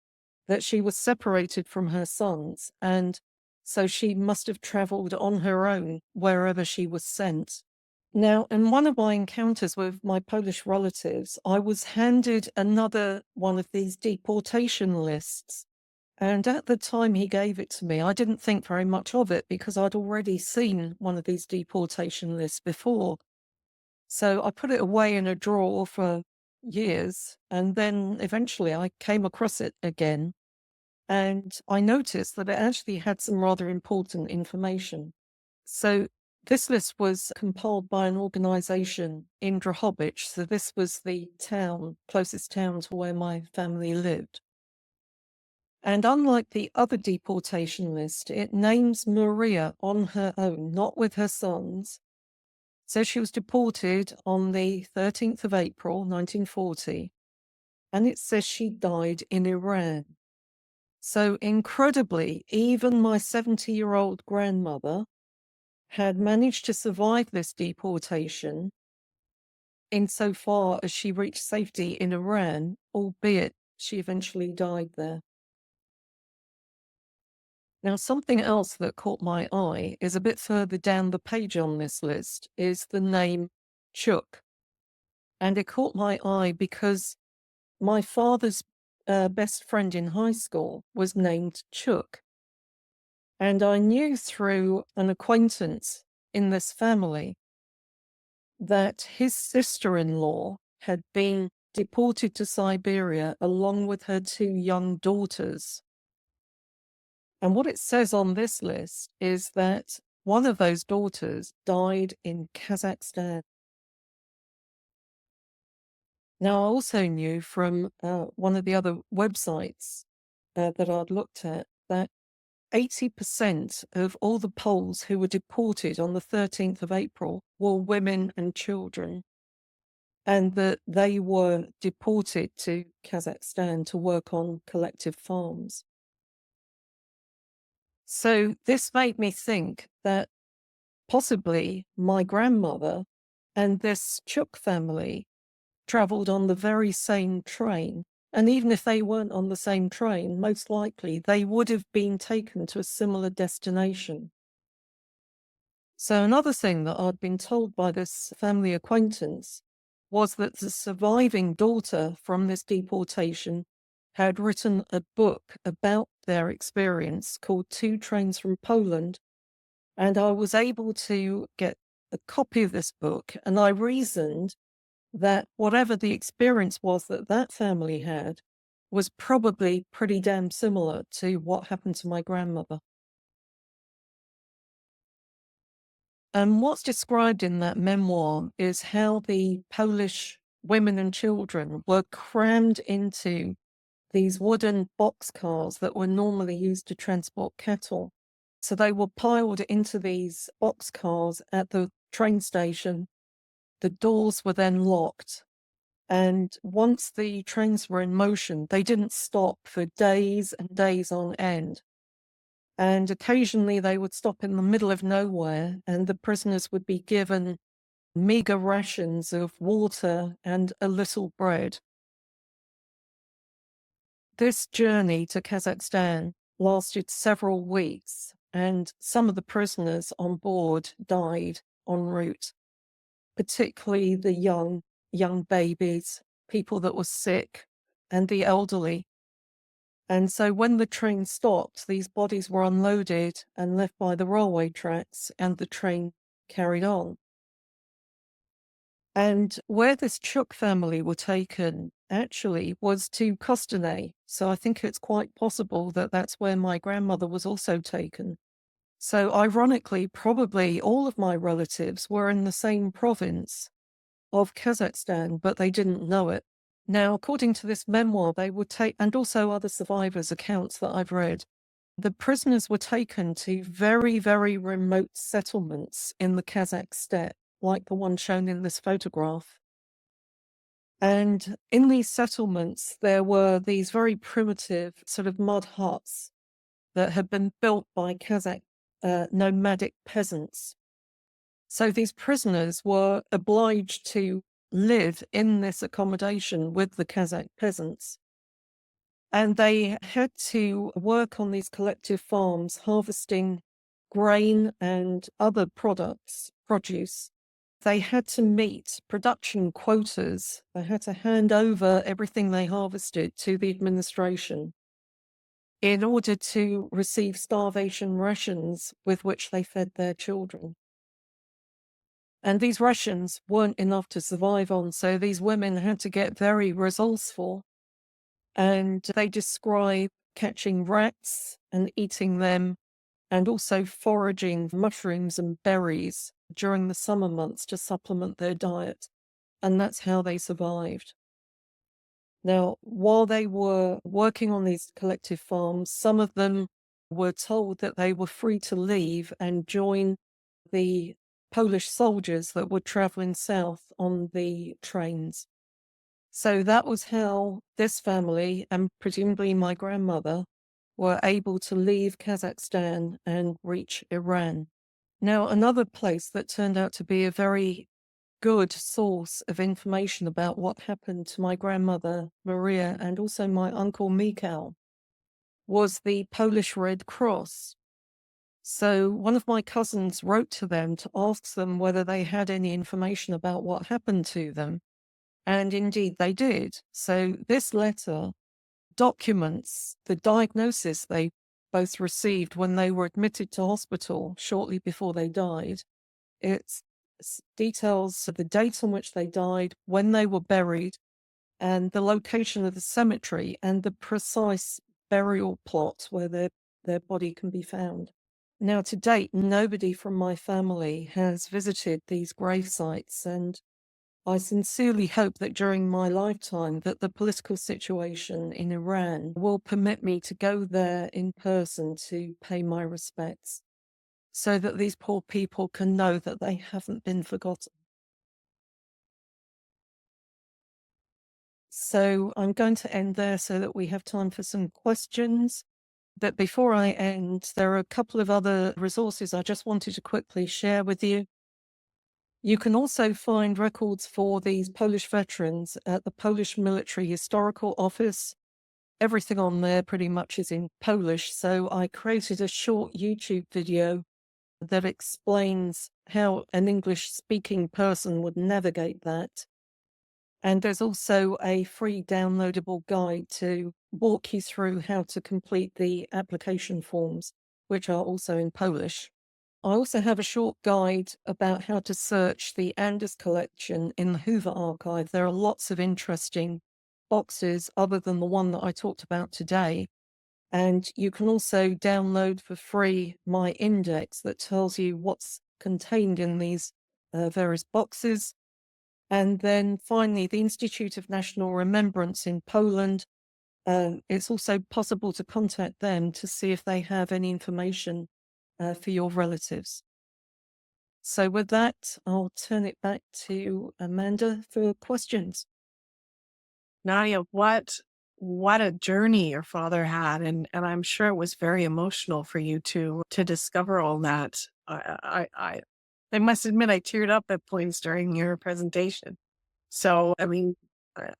that she was separated from her sons, and so she must have travelled on her own wherever she was sent. Now, in one of my encounters with my Polish relatives, I was handed another one of these deportation lists. And at the time he gave it to me, I didn't think very much of it because I'd already seen one of these deportation lists before. So I put it away in a drawer for years. And then eventually I came across it again. And I noticed that it actually had some rather important information. So this list was compiled by an organization in Drohobych. So this was the closest town to where my family lived. And unlike the other deportation list, it names Maria on her own, not with her sons. So she was deported on the 13th of April, 1940, and it says she died in Iran. So incredibly, even my 70-year-old grandmother had managed to survive this deportation insofar as she reached safety in Iran, albeit she eventually died there. Now, something else that caught my eye is a bit further down the page on this list is the name Chuk. And it caught my eye because my father's best friend in high school was named Chuk. And I knew through an acquaintance in this family that his sister-in-law had been deported to Siberia along with her two young daughters. And what it says on this list is that one of those daughters died in Kazakhstan. Now, I also knew from one of the other websites that I'd looked at that 80% of all the Poles who were deported on the 13th of April were women and children, and that they were deported to Kazakhstan to work on collective farms. So this made me think that possibly my grandmother and this Chuk family travelled on the very same train. And even if they weren't on the same train, most likely they would have been taken to a similar destination. So another thing that I'd been told by this family acquaintance was that the surviving daughter from this deportation had written a book about their experience called Two Trains from Poland. And I was able to get a copy of this book, and I reasoned that whatever the experience was that that family had was probably pretty damn similar to what happened to my grandmother. And what's described in that memoir is how the Polish women and children were crammed into these wooden boxcars that were normally used to transport cattle. So they were piled into these boxcars at the train station. The doors were then locked. And once the trains were in motion, they didn't stop for days and days on end. And occasionally they would stop in the middle of nowhere, and the prisoners would be given meager rations of water and a little bread. This journey to Kazakhstan lasted several weeks, and some of the prisoners on board died en route, particularly the young babies, people that were sick, and the elderly. And so when the train stopped, these bodies were unloaded and left by the railway tracks, and the train carried on. And where this Chuk family were taken actually was to Kostanay. So I think it's quite possible that that's where my grandmother was also taken. So ironically, probably all of my relatives were in the same province of Kazakhstan, but they didn't know it. Now, according to this memoir, they would take, and also other survivors' accounts that I've read, the prisoners were taken to very, very remote settlements in the Kazakh steppe, like the one shown in this photograph. And in these settlements, there were these very primitive sort of mud huts that had been built by Kazakh nomadic peasants. So these prisoners were obliged to live in this accommodation with the Kazakh peasants. And they had to work on these collective farms, harvesting grain and other produce. They had to meet production quotas. They had to hand over everything they harvested to the administration in order to receive starvation rations with which they fed their children. And these rations weren't enough to survive on, so these women had to get very resourceful. And they describe catching rats and eating them, and also foraging mushrooms and berries during the summer months to supplement their diet. And that's how they survived. Now, while they were working on these collective farms, some of them were told that they were free to leave and join the Polish soldiers that were traveling south on the trains. So that was how this family, and presumably my grandmother, were able to leave Kazakhstan and reach Iran. Now, another place that turned out to be a very good source of information about what happened to my grandmother, Maria, and also my uncle, Mikhail, was the Polish Red Cross. So one of my cousins wrote to them to ask them whether they had any information about what happened to them. And indeed they did. So this letter documents the diagnosis they both received when they were admitted to hospital shortly before they died. It details the date on which they died, when they were buried, and the location of the cemetery and the precise burial plot where their their body can be found. Now, to date, nobody from my family has visited these grave sites, and I sincerely hope that during my lifetime that the political situation in Iran will permit me to go there in person to pay my respects, so that these poor people can know that they haven't been forgotten. So I'm going to end there so that we have time for some questions. But before I end, there are a couple of other resources I just wanted to quickly share with you. You can also find records for these Polish veterans at the Polish Military Historical Office. Everything on there pretty much is in Polish, so I created a short YouTube video that explains how an English-speaking person would navigate that. And there's also a free downloadable guide to walk you through how to complete the application forms, which are also in Polish. I also have a short guide about how to search the Anders collection in the Hoover Archive. There are lots of interesting boxes other than the one that I talked about today. And you can also download for free my index that tells you what's contained in these various boxes. And then finally, the Institute of National Remembrance in Poland. It's also possible to contact them to see if they have any information for your relatives. So with that, I'll turn it back to Amanda for questions. Nadia, what a journey your father had, and I'm sure it was very emotional for you to discover all that. I must admit I teared up at points during your presentation. So I mean,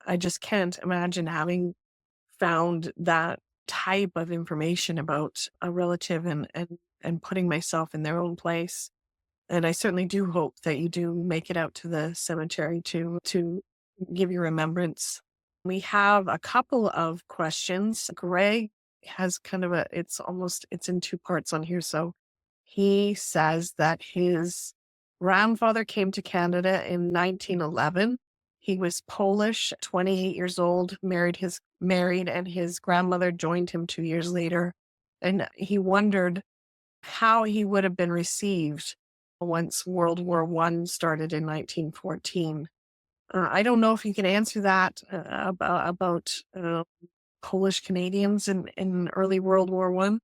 I just can't imagine having found that type of information about a relative and putting myself in their own place. And I certainly do hope that you do make it out to the cemetery to give your remembrance. We have a couple of questions. Greg has kind of it's in two parts on here. So he says that his grandfather came to Canada in 1911. He was Polish, 28 years old, married, and his grandmother joined him 2 years later. And he wondered how he would have been received once World War I started in 1914. I don't know if you can answer that about Polish Canadians in early World War One.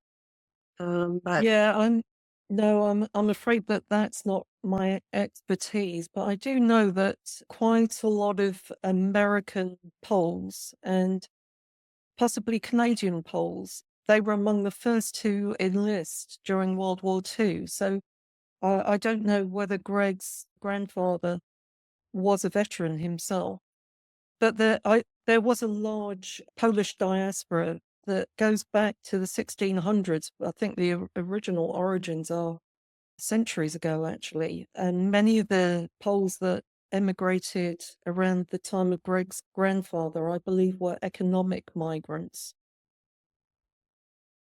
But Yeah, I'm afraid that that's not my expertise, but I do know that quite a lot of American Poles and possibly Canadian Poles, they were among the first to enlist during World War II. So I don't know whether Greg's grandfather was a veteran himself, but there was a large Polish diaspora that goes back to the 1600s. I think the original origins are centuries ago, actually. And many of the Poles that emigrated around the time of Greg's grandfather, I believe, were economic migrants.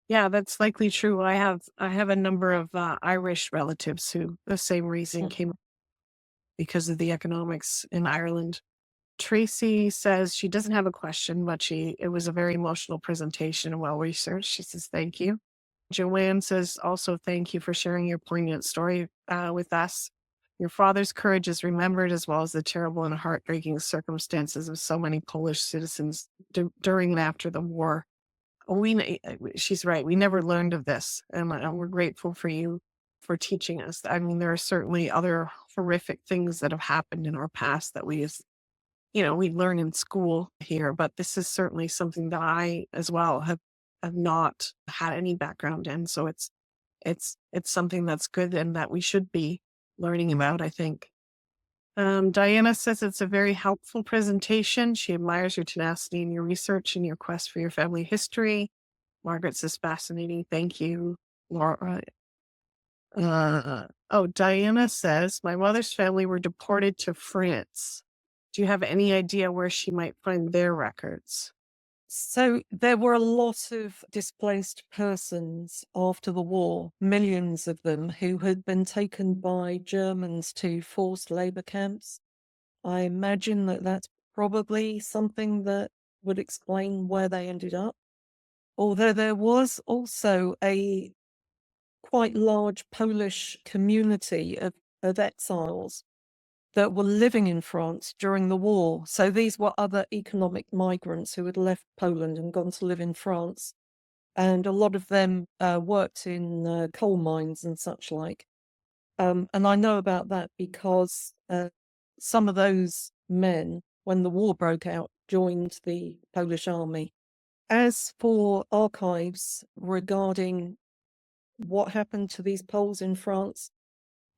yeah, that's likely true. I have a number of Irish relatives who the same reason Mm. came because of the economics in Ireland. Tracy says she doesn't have a question, but it was a very emotional presentation and well researched. She says thank you. Joanne says also thank you for sharing your poignant story with us. Your father's courage is remembered as well as the terrible and heartbreaking circumstances of so many Polish citizens during and after the war. She's right. We never learned of this, and we're grateful for you for teaching us. I mean, there are certainly other horrific things that have happened in our past that we learn in school here, but this is certainly something that I as well have not had any background in. So it's something that's good and that we should be learning about, I think. Diana says it's a very helpful presentation. She admires your tenacity in your research and your quest for your family history. Margaret says fascinating. Thank you, Laura. Diana says, my mother's family were deported to France. Do you have any idea where she might find their records? So there were a lot of displaced persons after the war, millions of them, who had been taken by Germans to forced labor camps. I imagine that that's probably something that would explain where they ended up. although there was also a quite large Polish community of exiles that were living in France during the war. So these were other economic migrants who had left Poland and gone to live in France. And a lot of them worked in coal mines and such like. And I know about that because some of those men, when the war broke out, joined the Polish army. As for archives regarding what happened to these Poles in France,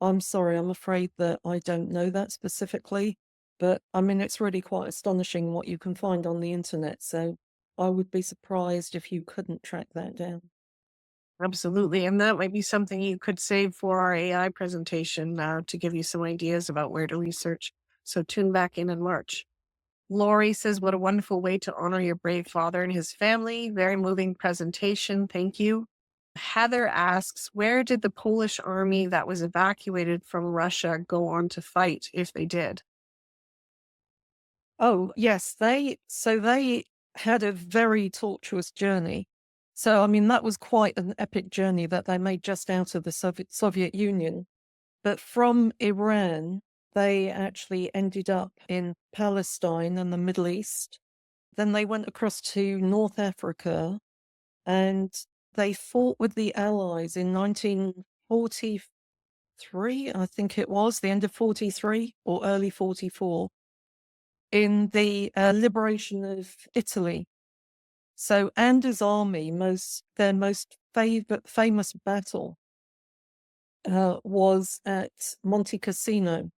I'm sorry, I'm afraid that I don't know that specifically. But I mean, it's really quite astonishing what you can find on the internet. So I would be surprised if you couldn't track that down. Absolutely. And that might be something you could save for our AI presentation to give you some ideas about where to research. So tune back in March. Lori says, what a wonderful way to honor your brave father and his family. Very moving presentation. Thank you. Heather asks, where did the Polish army that was evacuated from Russia go on to fight, if they did? Oh, yes, they had a very tortuous journey. So, I mean, that was quite an epic journey that they made just out of the Soviet Union. But from Iran, they actually ended up in Palestine and the Middle East. Then they went across to North Africa and they fought with the Allies in 1943, I think it was, the end of 43 or early 44, in the liberation of Italy. So Anders' army, their most famous battle was at Monte Cassino.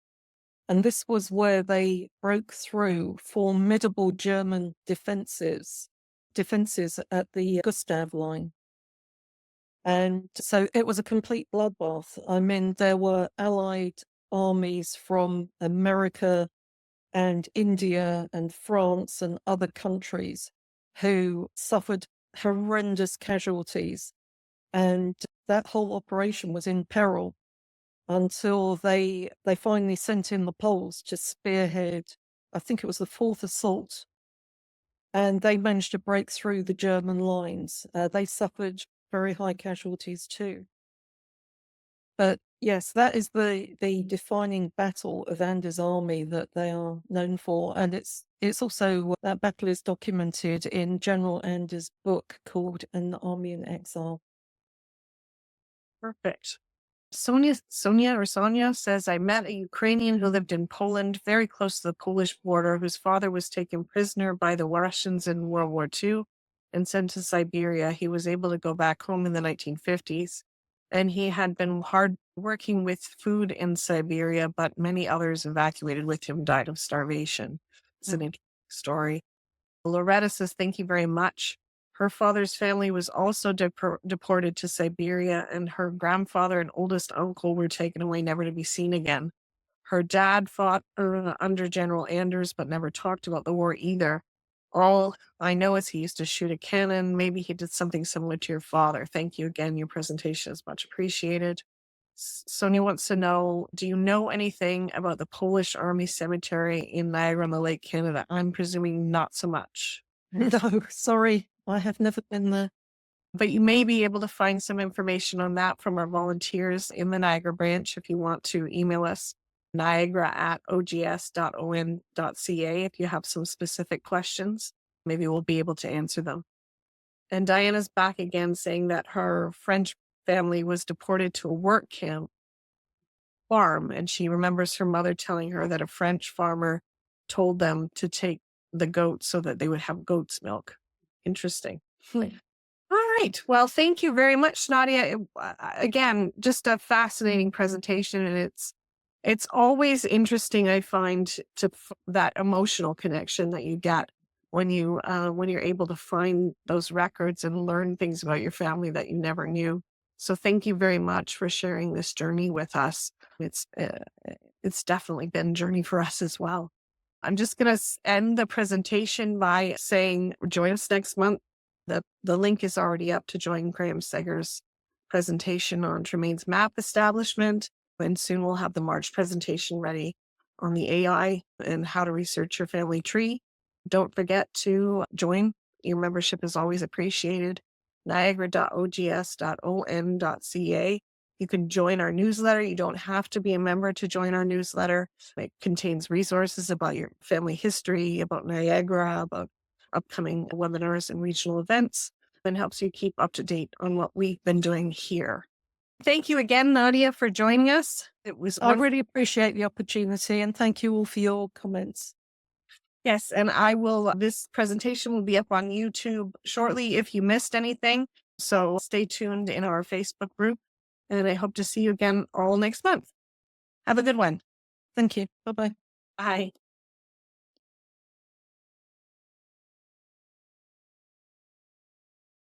And this was where they broke through formidable German defenses at the Gustav line. And so it was a complete bloodbath. I mean, there were Allied armies from America and India and France and other countries who suffered horrendous casualties. And that whole operation was in peril until they finally sent in the Poles to spearhead, I think it was the fourth assault. And they managed to break through the German lines. They suffered very high casualties too. But yes, that is the defining battle of Anders' army that they are known for. And it's also, that battle is documented in General Anders' book called An Army in Exile. Perfect. Sonia says, I met a Ukrainian who lived in Poland, very close to the Polish border, whose father was taken prisoner by the Russians in World War II and sent to Siberia. He was able to go back home in the 1950s, and he had been hard working with food in Siberia, but many others evacuated with him died of starvation. It's an interesting story. Loretta says, thank you very much. Her father's family was also deported to Siberia, and her grandfather and oldest uncle were taken away, never to be seen again. Her dad fought under General Anders, but never talked about the war either. All I know is he used to shoot a cannon. Maybe he did something similar to your father. Thank you again. Your presentation is much appreciated. Sonia wants to know, do you know anything about the Polish Army Cemetery in Niagara-on-the-Lake, Canada? I'm presuming not so much. No, sorry, I have never been there. But you may be able to find some information on that from our volunteers in the Niagara branch if you want to email us, niagara@ogs.on.ca, if you have some specific questions. Maybe we'll be able to answer them. And Diana's back again saying that her French family was deported to a work camp farm, and she remembers her mother telling her that a French farmer told them to take the goats so that they would have goat's milk. Interesting. All right. Well, thank you very much, Nadia. Again, just a fascinating presentation, and it's always interesting, I find, that emotional connection that you get when you're able to find those records and learn things about your family that you never knew. So thank you very much for sharing this journey with us. It's definitely been a journey for us as well. I'm just going to end the presentation by saying, join us next month. The link is already up to join Graham Seger's presentation on Tremaine's map establishment. And soon we'll have the March presentation ready on the AI and how to research your family tree. Don't forget to join. Your membership is always appreciated. niagara.ogs.on.ca. You can join our newsletter. You don't have to be a member to join our newsletter. It contains resources about your family history, about Niagara, about upcoming webinars and regional events, and helps you keep up to date on what we've been doing here. Thank you again, Nadia, for joining us. It was I really appreciate the opportunity, and thank you all for your comments. Yes, and this presentation will be up on YouTube shortly if you missed anything. So stay tuned in our Facebook group, and I hope to see you again all next month. Have a good one. Thank you. Bye-bye. Bye.